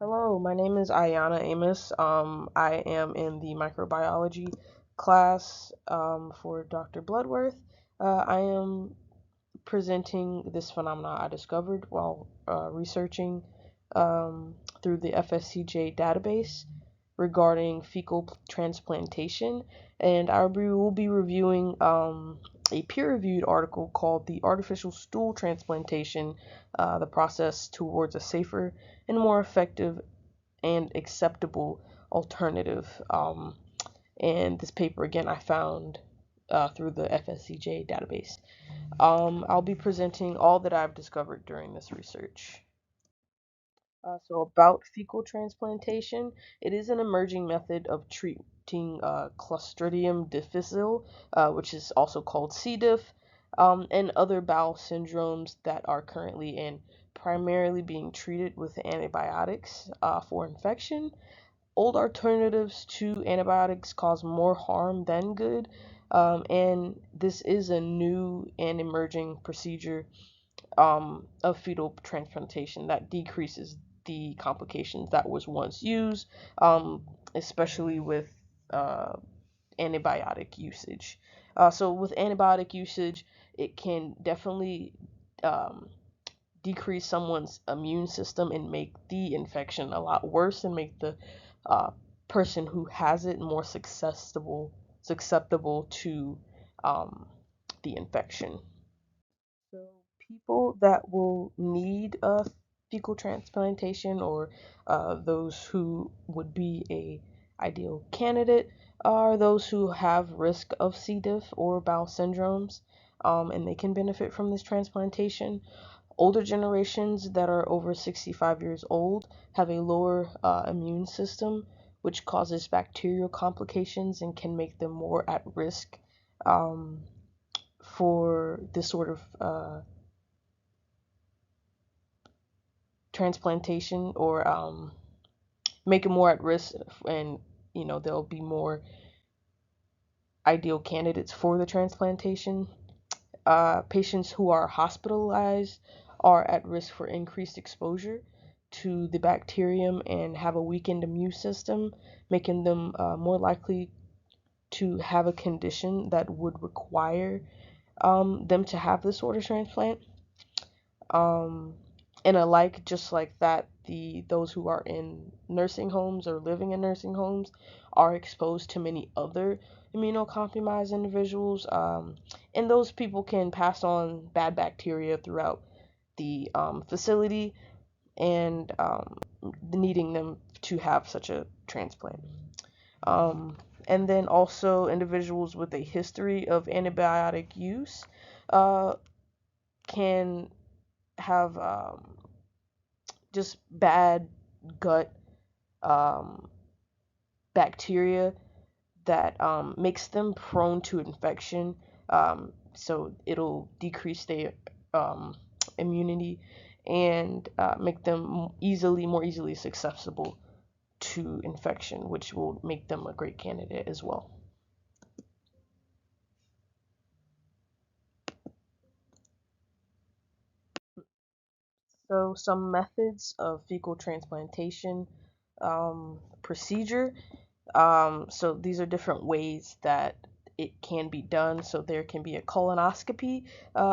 Hello, my name is Ayana Amos. I am in the microbiology class for Dr. Bloodworth. I am presenting this phenomena I discovered while researching through the FSCJ database regarding fecal transplantation, and we will be reviewing a peer-reviewed article called "The Artificial Stool Transplantation: The Process Towards a Safer and More Effective and Acceptable Alternative." And this paper, again, I found through the FSCJ database. I'll be presenting all that I've discovered during this research. So about fecal transplantation, it is an emerging method of treating Clostridium difficile, which is also called C. diff, and other bowel syndromes that are currently and primarily being treated with antibiotics for infection. Old alternatives to antibiotics cause more harm than good, and this is a new and emerging procedure of fetal transplantation that decreases the complications that was once used, especially with uh, antibiotic usage. So with antibiotic usage, it can definitely um, decrease someone's immune system and make the infection a lot worse and make the uh, person who has it more susceptible to um, the infection. So people that will need a fecal transplantation or those who would be a ideal candidate are those who have risk of C. diff or bowel syndromes, and they can benefit from this transplantation. Older generations that are over 65 years old have a lower immune system, which causes bacterial complications and can make them more at risk um, for this sort of transplantation or make it more at risk, and they'll be more ideal candidates for the transplantation. Patients who are hospitalized are at risk for increased exposure to the bacterium and have a weakened immune system, making them more likely to have a condition that would require them to have this sort of transplant. Um, and alike, just like that, those who are in nursing homes or living in nursing homes are exposed to many other immunocompromised individuals, and those people can pass on bad bacteria throughout the facility and needing them to have such a transplant. Um, and then also individuals with a history of antibiotic use uh, can have just bad gut um, bacteria that makes them prone to infection. So it'll decrease their um, immunity and make them more easily susceptible to infection, which will make them a great candidate as well. So some methods of fecal transplantation procedure. So these are different ways that it can be done. So there can be a colonoscopy,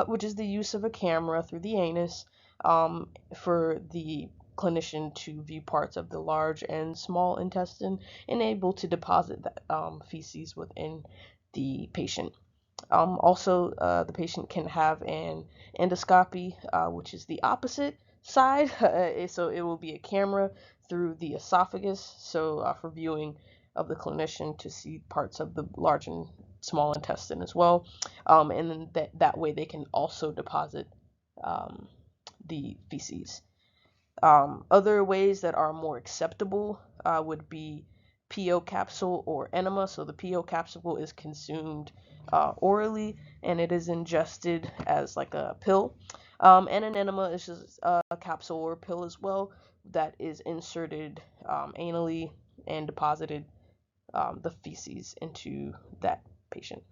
which is the use of a camera through the anus for the clinician to view parts of the large and small intestine and able to deposit that feces within the patient. Also, the patient can have an endoscopy, which is the opposite side. So it will be a camera through the esophagus, so for viewing of the clinician to see parts of the large and small intestine as well. And then that way they can also deposit um, the feces. Other ways that are more acceptable would be PO capsule or enema. So the PO capsule is consumed orally and it is ingested as like a pill. And an enema is just a capsule or pill as well that is inserted anally and deposited the feces into that patient.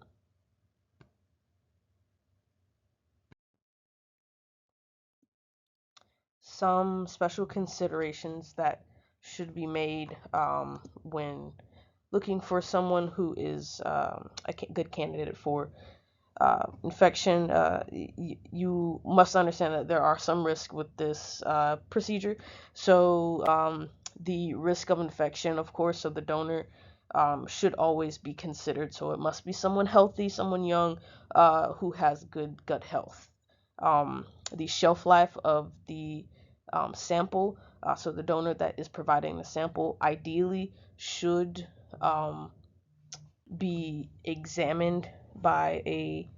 Some special considerations that should be made when looking for someone who is a good candidate for infection. You must understand that there are some risks with this procedure. So the risk of infection, of course, of the donor should always be considered. So it must be someone healthy, someone young, who has good gut health. The shelf life of the sample, so the donor that is providing the sample ideally should um, be examined by a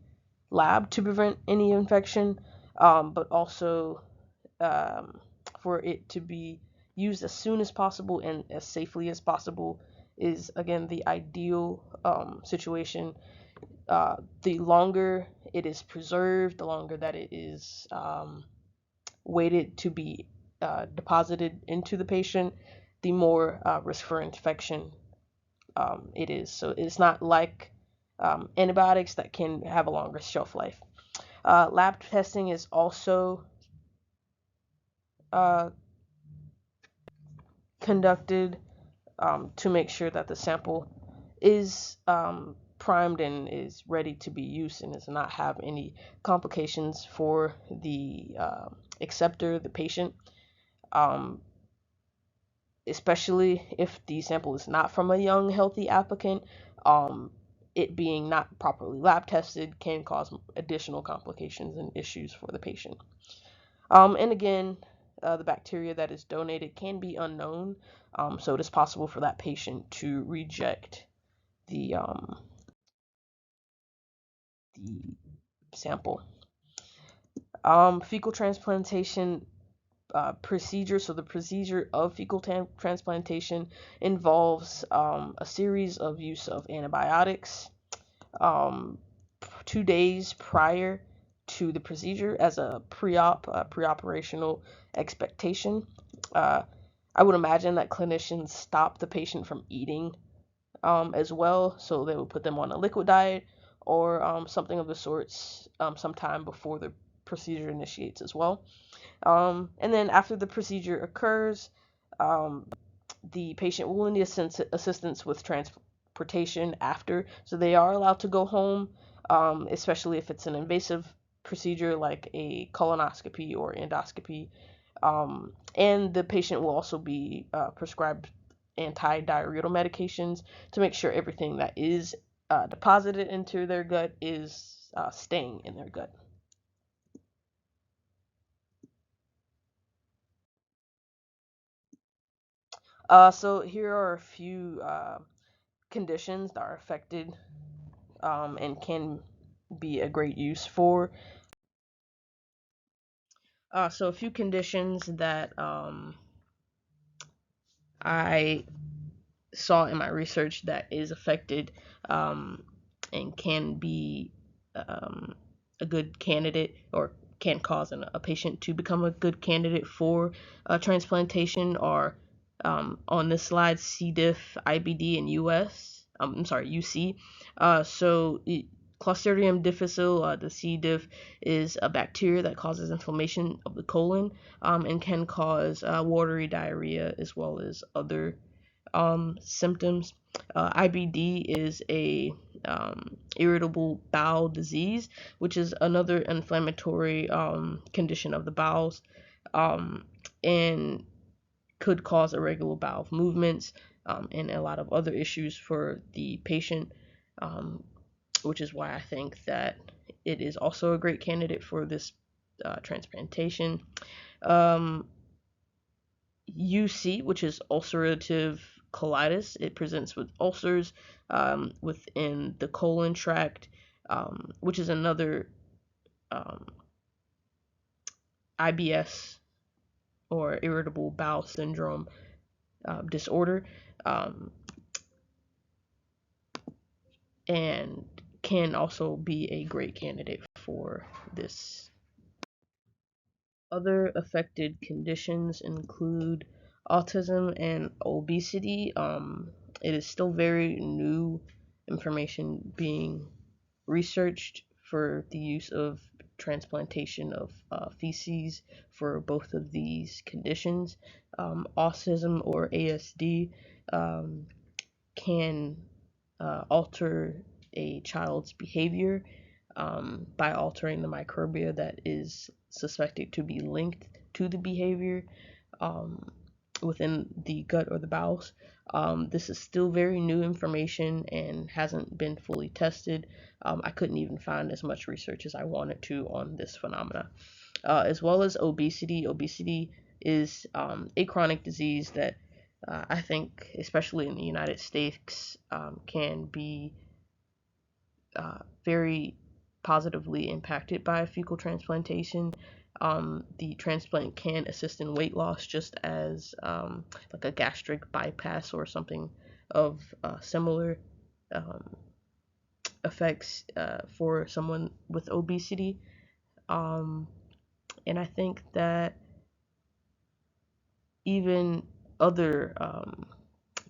lab to prevent any infection, but also um, for it to be used as soon as possible and as safely as possible is, again, the ideal situation. The longer it is preserved, the longer that it is waited to be deposited into the patient, the more risk for infection it is. So it's not like antibiotics that can have a longer shelf life. Lab testing is also uh, conducted to make sure that the sample is primed and is ready to be used and does not have any complications for the acceptor, the patient, um, especially if the sample is not from a young, healthy applicant. It being not properly lab tested can cause additional complications and issues for the patient. And again, the bacteria that is donated can be unknown, so it is possible for that patient to reject the sample. Fecal transplantation procedure. So the procedure of fecal transplantation involves a series of use of antibiotics um, 2 days prior to the procedure as a pre-operational expectation. Uh, I would imagine that clinicians stop the patient from eating as well, so they would put them on a liquid diet or something of the sorts sometime before the procedure initiates as well. And then after the procedure occurs, um, the patient will need assistance with transportation after, so they are allowed to go home, especially if it's an invasive procedure like a colonoscopy or endoscopy. And the patient will also be prescribed anti-diarrheal medications to make sure everything that is deposited into their gut is staying in their gut. So here are a few conditions that are affected and can be a great use for. So a few conditions that I saw in my research that is affected um, and can be um, a good candidate or can cause a patient to become a good candidate for transplantation are on this slide C. diff, IBD, and UC. So Clostridium difficile, the C. diff, is a bacteria that causes inflammation of the colon and can cause watery diarrhea as well as other symptoms. IBD is a irritable bowel disease, which is another inflammatory condition of the bowels, um, and could cause irregular bowel movements and a lot of other issues for the patient, um, which is why I think that it is also a great candidate for this transplantation. Um, UC, which is ulcerative colitis. It presents with ulcers within the colon tract, which is another um, IBS or irritable bowel syndrome disorder, um, and can also be a great candidate for this. Other affected conditions include autism and obesity. It is still very new information being researched for the use of transplantation of feces for both of these conditions. Autism or ASD um, can alter a child's behavior by altering the microbia that is suspected to be linked to the behavior um, within the gut or the bowels. This is still very new information and hasn't been fully tested. I couldn't even find as much research as I wanted to on this phenomena. As well as obesity. Obesity is a chronic disease that I think, especially in the United States, can be very positively impacted by fecal transplantation. The transplant can assist in weight loss, just as like a gastric bypass or something of similar um, effects for someone with obesity. Um, and I think that even other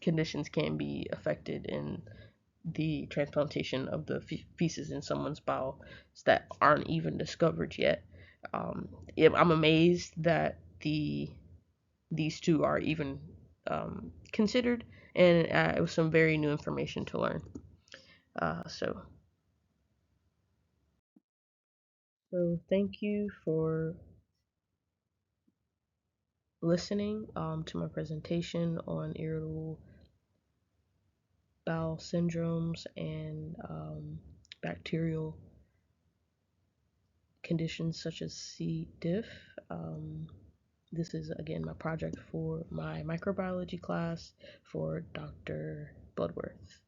conditions can be affected in the transplantation of the feces in someone's bowel that aren't even discovered yet. Um, I'm amazed that these two are even considered, and it was some very new information to learn. So, so thank you for listening to my presentation on irritable bowel syndromes and bacterial conditions such as C. diff. This is again my project for my microbiology class for Dr. Bloodworth.